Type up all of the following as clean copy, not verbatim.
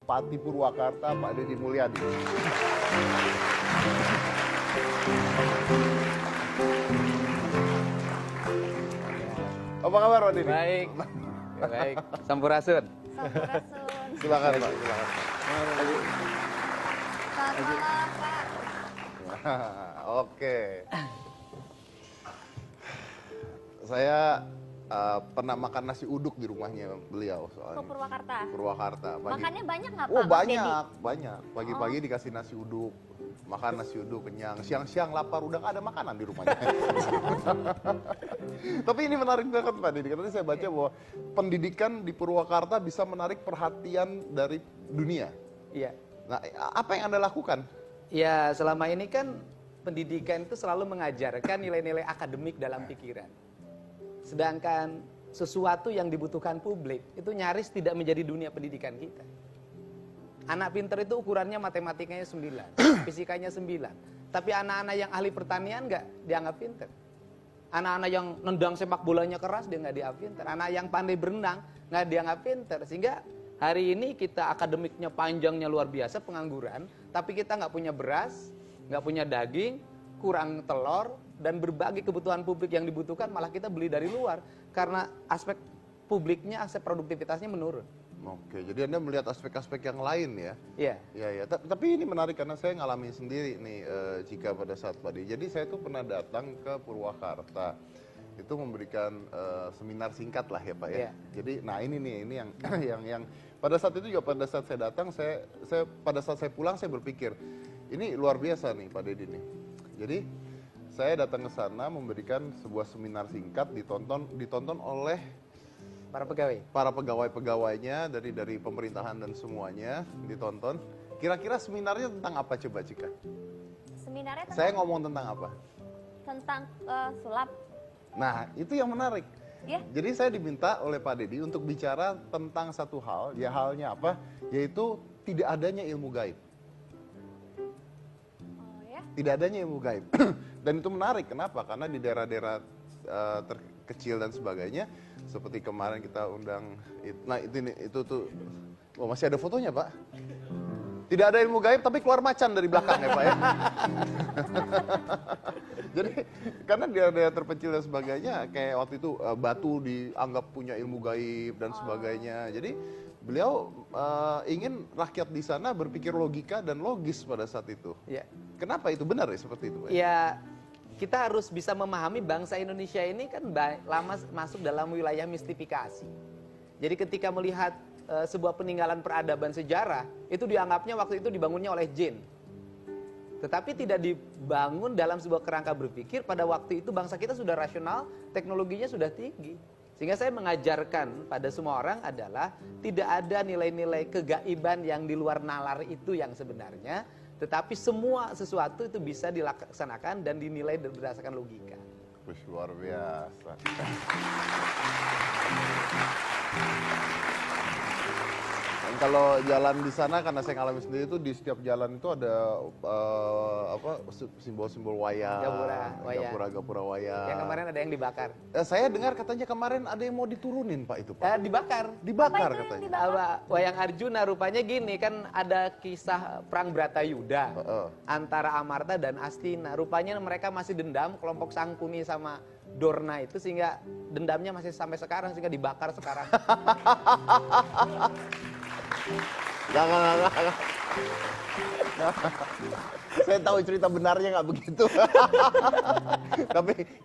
Bupati Purwakarta, Pak Deddy Mulyadi. Apa kabar Pak Deddy? Baik, baik. Sampurasun. Sampurasun. Silakan Pak, silakan. Selamat malam, Pak. Oke. Saya pernah makan nasi uduk di rumahnya beliau soalnya. Ke Purwakarta. Purwakarta. Makannya banyak nggak, Pak? Oh Mas banyak, Deddy? banyak. Pagi-pagi dikasih nasi uduk. Makan nasi uduk kenyang. Siang-siang lapar udah nggak ada makanan di rumahnya. Tapi ini menarik banget Pak Deddy. Karena saya baca bahwa pendidikan di Purwakarta bisa menarik perhatian dari dunia. Iya. Nah, apa yang Anda lakukan? Ya, selama ini kan pendidikan itu selalu mengajarkan nilai-nilai akademik dalam pikiran. Sedangkan sesuatu yang dibutuhkan publik itu nyaris tidak menjadi dunia pendidikan kita. Anak pinter itu ukurannya matematikanya 9, fisikanya 9. Tapi anak-anak yang ahli pertanian nggak dianggap pinter. Anak-anak yang nendang sepak bolanya keras dia nggak dianggap pinter. Anak yang pandai berenang nggak dianggap pinter. Sehingga hari ini kita akademiknya panjangnya luar biasa, pengangguran, tapi kita nggak punya beras, nggak punya daging, kurang telur, dan berbagai kebutuhan publik yang dibutuhkan malah kita beli dari luar. Karena aspek publiknya, aspek produktivitasnya menurun. Oke, jadi Anda melihat aspek-aspek yang lain ya? Iya. Ya, ya. Tapi ini menarik karena saya ngalamin sendiri nih jika pada saat tadi. Jadi saya tuh pernah datang ke Purwakarta. Itu memberikan seminar singkat lah ya Pak ya. Iya. Jadi nah ini nih ini yang yang pada saat itu juga pada saat saya datang saya pada saat saya pulang saya berpikir ini luar biasa nih Pak Deddy nih. Jadi saya datang ke sana memberikan sebuah seminar singkat ditonton oleh para pegawai-pegawainya dari pemerintahan dan semuanya ditonton. Kira-kira seminarnya tentang apa coba Cika? Seminarnya tentang, Saya ngomong tentang apa? tentang sulap. Nah, itu yang menarik. Ya. Jadi saya diminta oleh Pak Deddy untuk bicara tentang satu hal, ya halnya apa? Yaitu tidak adanya ilmu gaib. Oh ya. Tidak adanya ilmu gaib. Dan itu menarik, kenapa? Karena di daerah-daerah terkecil dan sebagainya, seperti kemarin kita undang, nah itu tuh, oh masih ada fotonya Pak. Tidak ada ilmu gaib tapi keluar macan dari belakang ya Pak ya. Jadi karena di daerah terpencil dan sebagainya, kayak waktu itu batu dianggap punya ilmu gaib dan sebagainya. Jadi beliau ingin rakyat di sana berpikir logika dan logis pada saat itu. Ya. Kenapa itu benar ya seperti itu Pak? Ya, kita harus bisa memahami bangsa Indonesia ini kan lama masuk dalam wilayah mistifikasi. Jadi ketika melihat sebuah peninggalan peradaban sejarah, itu dianggapnya waktu itu dibangunnya oleh jin. Tetapi tidak dibangun dalam sebuah kerangka berpikir, pada waktu itu bangsa kita sudah rasional, teknologinya sudah tinggi. Sehingga saya mengajarkan pada semua orang adalah tidak ada nilai-nilai kegaiban yang di luar nalar itu yang sebenarnya, tetapi semua sesuatu itu bisa dilaksanakan dan dinilai berdasarkan logika. Wih, luar biasa. Dan kalau jalan di sana, karena saya ngalamin sendiri itu di setiap jalan itu ada simbol-simbol wayang, gapura wayang. Yang kemarin ada yang dibakar. Saya dengar katanya kemarin ada yang mau diturunin Pak itu Pak. Dibakar. Dibakar Apa itu yang katanya. dibakar? Wayang Arjuna rupanya gini, kan ada kisah perang Bratayuda antara Amarta dan Astina. Rupanya mereka masih dendam, kelompok Sangkuni sama Dorna itu, sehingga dendamnya masih sampai sekarang, sehingga dibakar sekarang. Jangan. Saya tahu cerita benarnya nggak begitu.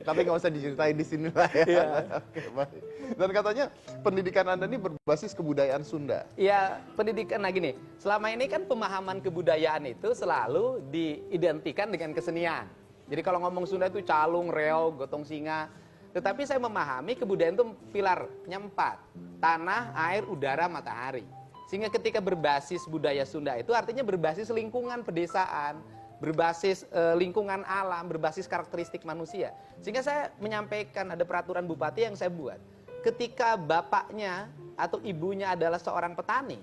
tapi nggak usah diceritain di sini lah ya. Iya. Oke, baik. Dan katanya pendidikan Anda ini berbasis kebudayaan Sunda. Ya, pendidikan, nah gini, selama ini kan pemahaman kebudayaan itu selalu diidentikan dengan kesenian. Jadi kalau ngomong Sunda itu calung, reog, gotong singa. Tetapi saya memahami kebudayaan itu pilarnya 4. Tanah, air, udara, matahari. Sehingga ketika berbasis budaya Sunda itu artinya berbasis lingkungan pedesaan, berbasis lingkungan alam, berbasis karakteristik manusia. Sehingga saya menyampaikan ada peraturan bupati yang saya buat. Ketika bapaknya atau ibunya adalah seorang petani,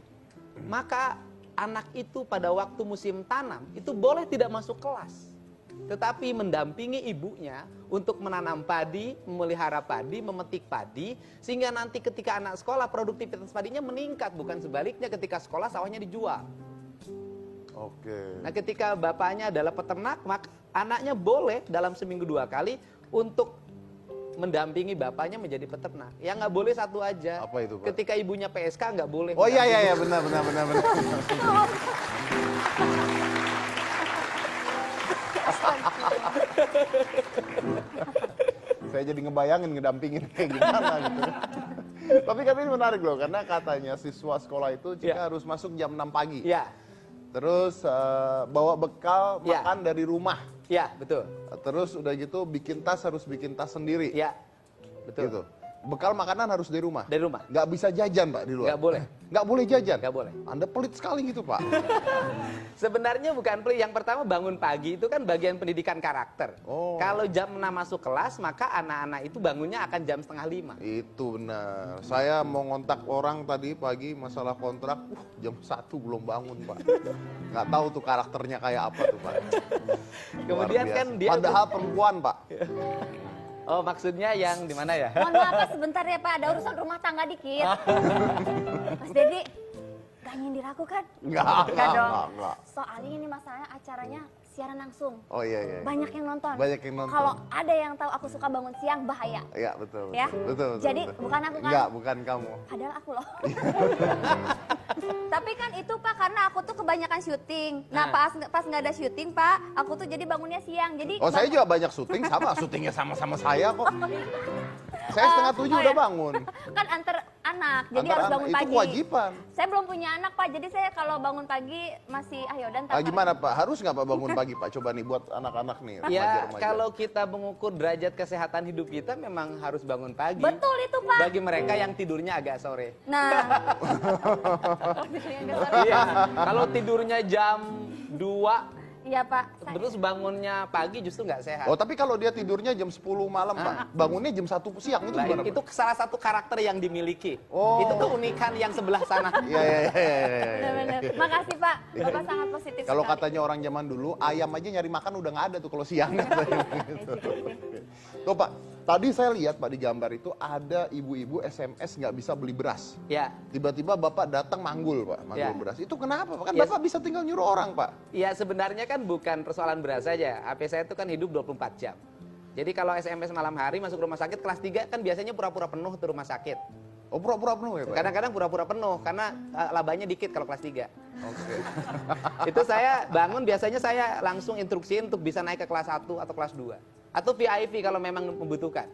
maka anak itu pada waktu musim tanam itu boleh tidak masuk kelas. tetapi mendampingi ibunya untuk menanam padi, memelihara padi, memetik padi, sehingga nanti ketika anak sekolah produktivitas padinya meningkat, bukan sebaliknya ketika sekolah sawahnya dijual. Oke. Nah, ketika bapaknya adalah peternak, maka anaknya boleh dalam seminggu 2 kali untuk mendampingi bapaknya menjadi peternak. Yang nggak boleh satu aja. Apa itu, Pak? Ketika ibunya PSK nggak boleh. Oh iya benar. Saya jadi ngebayangin ngedampingin kayak gimana gitu. Tapi kan ini menarik loh, karena katanya siswa sekolah itu jika harus masuk jam 6 pagi. Ya, Terus bawa bekal Ya. makan dari rumah. ya betul. Terus udah gitu bikin tas harus bikin tas sendiri. Ya, betul. Gitu. Bekal makanan harus dari rumah. Dari rumah. Nggak bisa jajan, Pak, di luar. Nggak boleh. Nggak boleh jajan. Nggak boleh. Anda pelit sekali gitu, Pak. Sebenarnya bukan pelit. Yang pertama, bangun pagi itu kan bagian pendidikan karakter. Oh. Kalau jam 6 masuk kelas, maka anak-anak itu bangunnya akan jam setengah 5. Itu benar. Saya mau ngontak orang tadi pagi masalah kontrak, jam 1 belum bangun, Pak. Nggak tahu tuh karakternya kayak apa tuh, Pak. Kemudian Luar kan biasa. dia... Padahal perempuan, Pak. Oh, maksudnya yang di mana ya? Mohon maaf Pak, sebentar ya Pak, ada urusan rumah tangga dikit. Mas Dedi, gak nyindir aku kan? Nggak dong. nggak. Soalnya ini masalahnya acaranya siaran langsung. Oh iya. Banyak yang nonton. Banyak yang nonton. Kalau ada yang tahu aku suka bangun siang, bahaya. Iya, betul. Ya? Betul. Jadi bukan aku kan? Enggak, bukan kamu. Padahal aku loh. Tapi kan itu Pak, karena aku tuh kebanyakan syuting. Nah, pas nggak ada syuting Pak, aku tuh jadi bangunnya siang. Jadi Oh, saya juga banyak syuting, sama syutingnya sama-sama saya kok. Saya setengah 7 udah bangun. Kan antar anak, jadi Antar harus anak, bangun itu pagi. kewajiban. Saya belum punya anak Pak, jadi saya kalau bangun pagi masih ayo dan Gimana Pak? Harus nggak Pak bangun pagi Pak? Coba nih buat anak-anak nih. Ya, remaja-remaja. kalau kita mengukur derajat kesehatan hidup kita memang harus bangun pagi. Betul itu Pak. Bagi mereka yang tidurnya agak sore. Nah, Iya, kalau tidurnya jam 2, iya Pak. terus bangunnya pagi justru nggak sehat. Oh, tapi kalau dia tidurnya jam 10 malam Pak, bangunnya jam 1 siang itu Nah, gimana itu Pak? salah satu karakter yang dimiliki. Oh. Itu keunikan yang sebelah sana. Iya. Benar-benar. Makasih Pak, Bapak sangat positif Kalau sekali. katanya orang zaman dulu, ayam aja nyari makan udah nggak ada tuh kalau siang. Tuh Pak, tadi saya lihat Pak di gambar itu ada ibu-ibu SMS nggak bisa beli beras. Ya, Tiba-tiba Bapak datang manggul Pak, manggul Ya. beras. Itu kenapa Pak? Kan Yes. Bapak bisa tinggal nyuruh orang Pak. ya sebenarnya kan bukan persoalan beras saja. HP saya itu kan hidup 24 jam. Jadi kalau SMS malam hari masuk rumah sakit kelas 3 kan biasanya pura-pura penuh tuh rumah sakit. Oh, pura-pura penuh ya Pak? Kadang-kadang pura-pura penuh karena labanya dikit kalau kelas 3. Oke. Itu saya bangun biasanya saya langsung instruksiin untuk bisa naik ke kelas 1 atau kelas 2. Atau VIP kalau memang membutuhkan.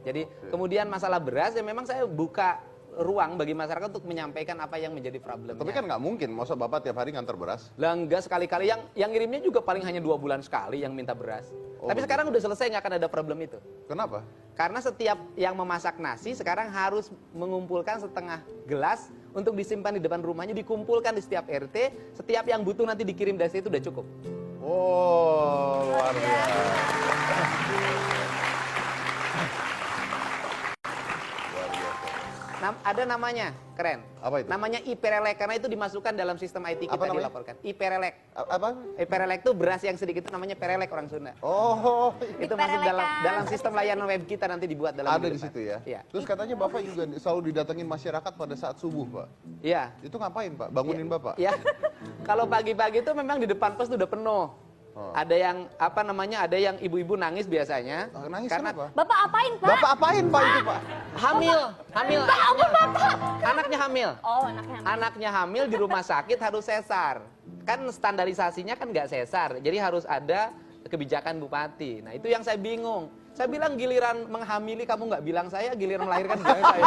Jadi kemudian masalah beras ya memang saya buka ruang bagi masyarakat untuk menyampaikan apa yang menjadi problemnya. Tapi kan nggak mungkin, masa Bapak tiap hari ngantar beras? Lah enggak sekali-kali, yang ngirimnya juga paling hanya 2 bulan sekali yang minta beras. Oh, Tapi sekarang udah selesai, nggak akan ada problem itu. Kenapa? Karena setiap yang memasak nasi sekarang harus mengumpulkan setengah gelas untuk disimpan di depan rumahnya, dikumpulkan di setiap RT, setiap yang butuh nanti dikirim dari situ udah cukup. Oh, luar biasa. Ada namanya, keren. Apa itu? Namanya IPRELEK, karena itu dimasukkan dalam sistem IT Apa kita namanya? dilaporkan. IPRELEK. Apa? IPRELEK itu beras yang sedikit itu namanya perelek orang Sunda. Oh, Itu masuk dalam sistem layanan web kita nanti dibuat dalam ada minggu di depan. situ ya? Iya. Terus katanya Bapak juga selalu didatengin masyarakat pada saat subuh, Pak. Iya. Itu ngapain, Pak? Bangunin Bapak? Ya. Kalau pagi-pagi itu memang di depan pos itu udah penuh. Oh. Ada yang ada yang ibu-ibu nangis biasanya. Nangis karena kenapa? Bapak apain Pak? Bapak apain, Pak, itu, Pak? hamil. Anaknya hamil. Oh, anaknya. Anaknya hamil di rumah sakit harus sesar. Kan standarisasinya kan nggak sesar. Jadi harus ada kebijakan bupati. Nah, itu yang saya bingung. Saya bilang giliran menghamili kamu nggak bilang saya, giliran melahirkan bilang saya.